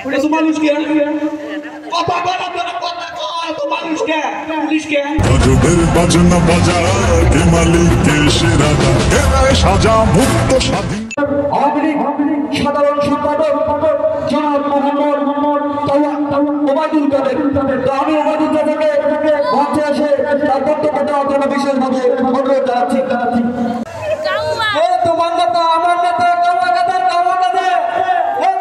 এটা তো মানুষ কে কথা বলা কথা তো মানুষ কে পুলিশ কে গজবের বাজনা বাজা কে মালিক কে সেরাদা কে রায় সাজা মুক্ত স্বাধীন সাধারণ সম্পাদক জনাব মোহাম্মদ ওবায়দুল কাদের। আমি ওবায়দুল কাদেরকে মঞ্চে এসে তার বক্তব্য দেওয়ার জন্য বিশেষভাবে অনুরোধ জানাচ্ছি। তোমার নেতা আমার নেতা কাওয়া কাদের কাওয়া কাদের,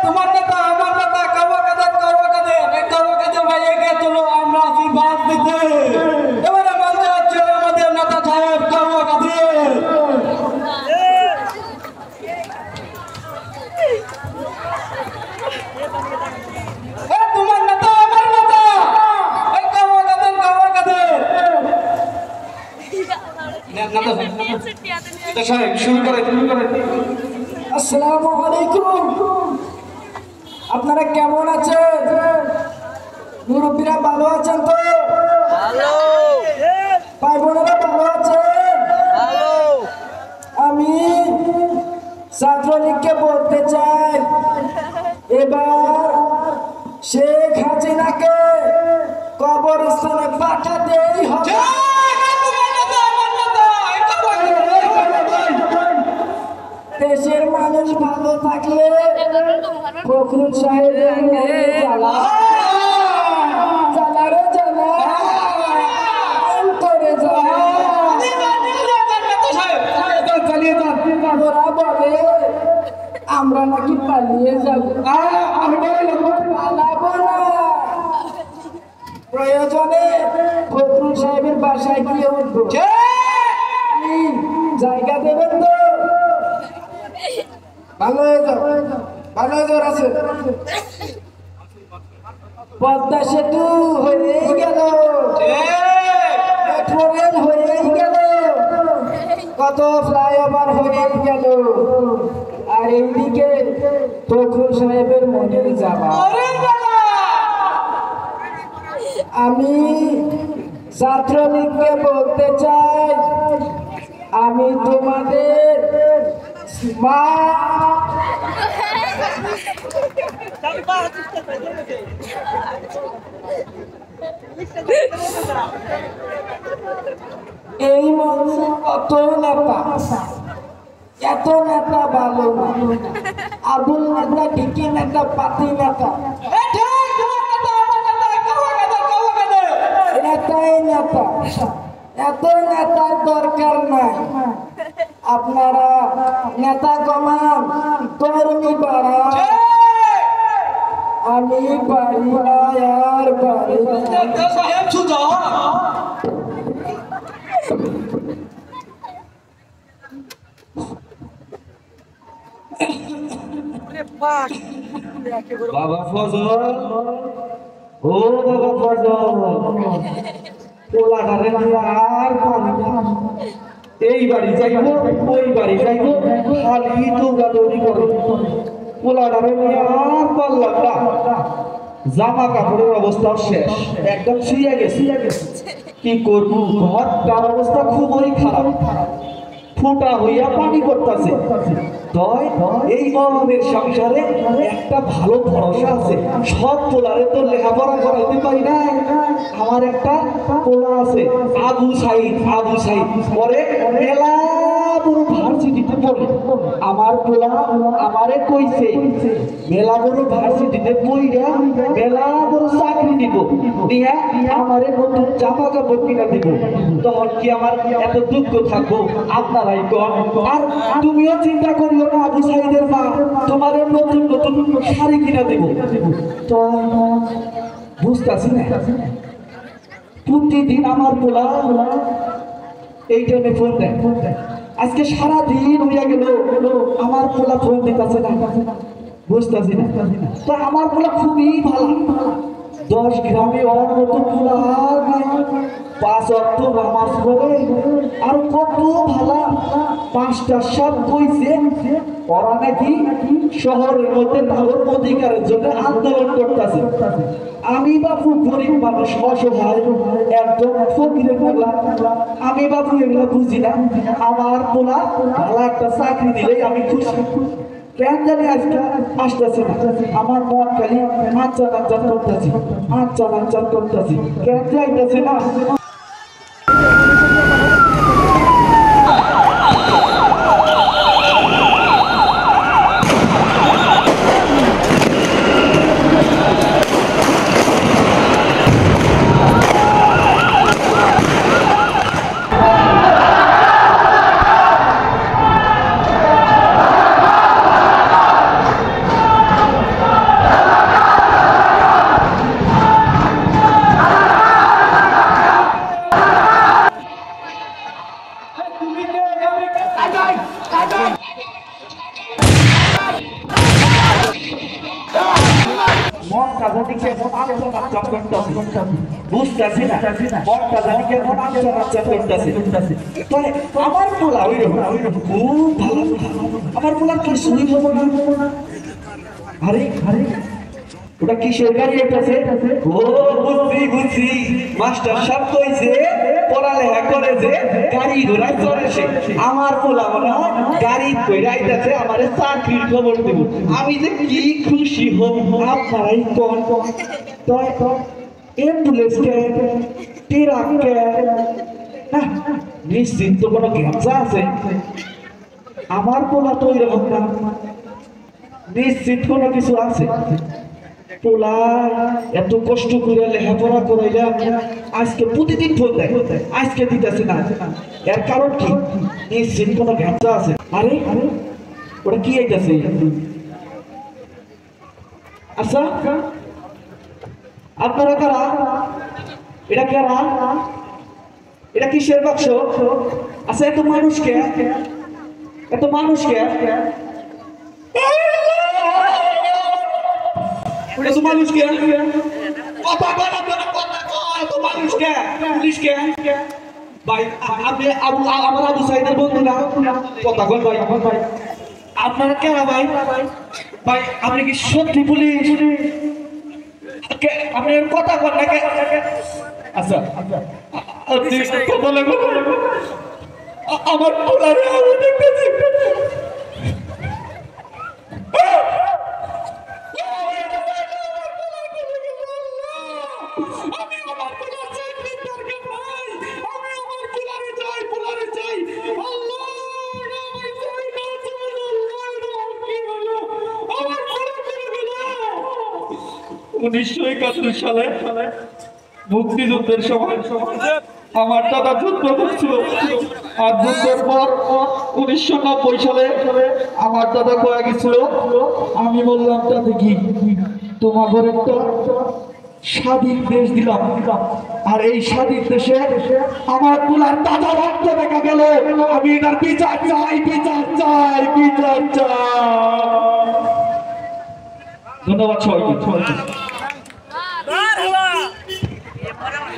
তোমার নেতা আমার নেতা কাওয়া কাদের কাওয়া কাদের, কাওয়া কাদের ভাই এগিয়ে চলো আমরা আছি বাদ দিতে। এবারে মঞ্চে আছে আমাদের নেতা সাহেব কাওয়া কাদের। তোমার নেতা আমার নেতা কাওয়া কাদের কাওয়া কাদের। আসসালামু আলাইকুম, আপনারা কেমন আছেন? মুরব্বীরা ভালো আছেন তো? ভাই বোনেরা ভালো আছেন? আমি ছাত্রলীগকে বলতে চাই, এবার শেখ হাসিনাকে কবরস্থানে পাঠাতেই হবে। দেশের মানুষ ভালো থাকলে ফখরুল সাহেবের জ্বালা জ্বালারে জ্বালা করে ওরা বলে আমরা নাকি পালিয়ে যাবো, পালাবো না। প্রয়োজনে ফখরুল সাহেবের বাসায় গিয়ে উঠবো। জায়গা দেবেন তো? ভালো হয়ে যাও, ভালো হয়ে যাওয়ার আছে। পদ্মা সেতু হয়েই গেল, মেট্রো রেল হয়েই গেল, কত ফ্লাইওভার হয়েই গেল, আর এইদিকে ফখরুল সাহেবের মনের জ্বালা। আমি ছাত্রলীগকে বলতে চাই, আমি তোমাদের মা এই মঞ্চে কত নেতা, এত নেতা ভালো না। আবুল নেতা ঢিকি নেতা পাতি নেতা, নেতাই নেতা, এত নেতার দরকার নাই। আপনারা নেতা কমান, কর্মী বাড়ান। আমি পারি না আর পারি বাবা ফজল, ও বাবা ফজল, পোলাটারে আর পারি না। এই বাড়ি যাইবো ওই বাড়ি যাইবো, খালি দৌড়াদৌড়ি করে। পোলাটারে আর পারলাম না, জামা কাপড়ের অবস্থা শেষ, একদম ছিঁড়ে গেছে। কি করবো, ঘরটার অবস্থা খুবই খারাপ, ফুটা হইয়া পানি করতেছে। এই অভাবের সংসারে একটা ভালো ভরসা আছে, সব পোলারে তো লেখাপড়া করাইতে পারি না। আমার একটা পোলা আছে আবু সাইদ, আবু সাইদ পরে মেলা বড় ভার্সিটিতে পড়ে। আমার পোলা আমারে কইছে মেলা বড় ভার্সিটিতে পড়িয়া মেলা বড় চাকরি দিব, নিয়ে আমারে নতুন জামা কাপড় কিনা দিব। তখন কি আমার এত দুঃখ থাকবো? আপনারাই কন। আর তুমিও চিন্তা করিও না আবু সাইদের মা, তোমারও নতুন নতুন শাড়ি কিনা দিব। তো বুঝতেছি না, প্রতিদিন আমার পোলা এই টাইমে ফোন দেয়। আজকে সারাদিন হইয়া গেল আমার পোলা ফোন দিতেছে না, বুঝতেছি না। তো আমার পোলা খুবই ভালো, 10 গ্রামে ওর মতো পোলা আর নাই। 5 ওয়াক্ত নামাজ পড়ে, আর কত ভালো। 5টা সব কইছে ওরা নাকি শহরের মধ্যে তাদের অধিকারের জন্য আন্দোলন করতেছে। আমি বাবু গরিব মানুষ, অসহায়, একদম ফকিরের পাগলা। আমি বাবু এগুলো বুঝি না। আমার পোলা ভালো একটা চাকরি দিলেই আমি খুশি। কেন জানি আজকে আসতেছে না আমার মন খালি আচ্ছা করতেছি আচ্ছা করতেছি কেন যাইতেছে না মনটা জানি কেমন আচ্ছা করতেছে বুঝতেছি না মনটা জানি কেমন আচ্ছা করতেছে তবে আমার পোলা ওইরকম খুব ভালো আমার পোলার কি শুনি হবো না আরে ওটা কিসের গাড়ি একটাছে ও বুঝছি মাস্টার সাহেব কইছে পড়ালেখা করে যে গাড়ি ঘোড়ায় চড়েছে আমার পোলা মনে হয় গাড়ি কইরা আইতাছে আমারে চাকরির খবর দেব আমি যে কি খুশি হব আপনারাই কোন তো অ্যাম্বুলেন্স কে ট্রাক কে নিশ্চিত তো কোনো গ্যাপসা আছে আমার পোলা তো এরকম না নিশ্চিত কোনো কিছু আছে পোলা এত কষ্ট করে লেখাপড়া করাইলাম আজকে প্রতিদিন ফোন দেয় আজকে দিতেছে না এর কারণ কি নিশ্চিত কোনো ঘাটটা আছে আরে ওটা কি আইতাছে আচ্ছা আপনারা কারা এটা কারা এটা কিসের বাক্স আচ্ছা এত মানুষকে এত মানুষকে কথা মানুষকে পুলিশকে ভাই আপনি আমার আবু সাইদের বন্ধু না কথা বল ভাই আপনারা কেন ভাই আপনি কি সত্যি পুলিশ আপনি কথা বল না আচ্ছা কথা লাগবে আমার পোলারে আমি দেখতেছি উনিশশো ৭১ সালে মুক্তিযুদ্ধের সময় আমার দাদা যুদ্ধ করছিল আর যুদ্ধের পর ১৯৯০ সালে আমার দাদা কয়ে গেছিল আমি বললাম তাতে কি তোমাদের একটা স্বাধীন দেশ দিলাম আর এই স্বাধীন দেশে আমার পোলার দাদা রক্ত দেখা গেল আমি এটার বিচার চাই ধন্যবাদ সবাইকে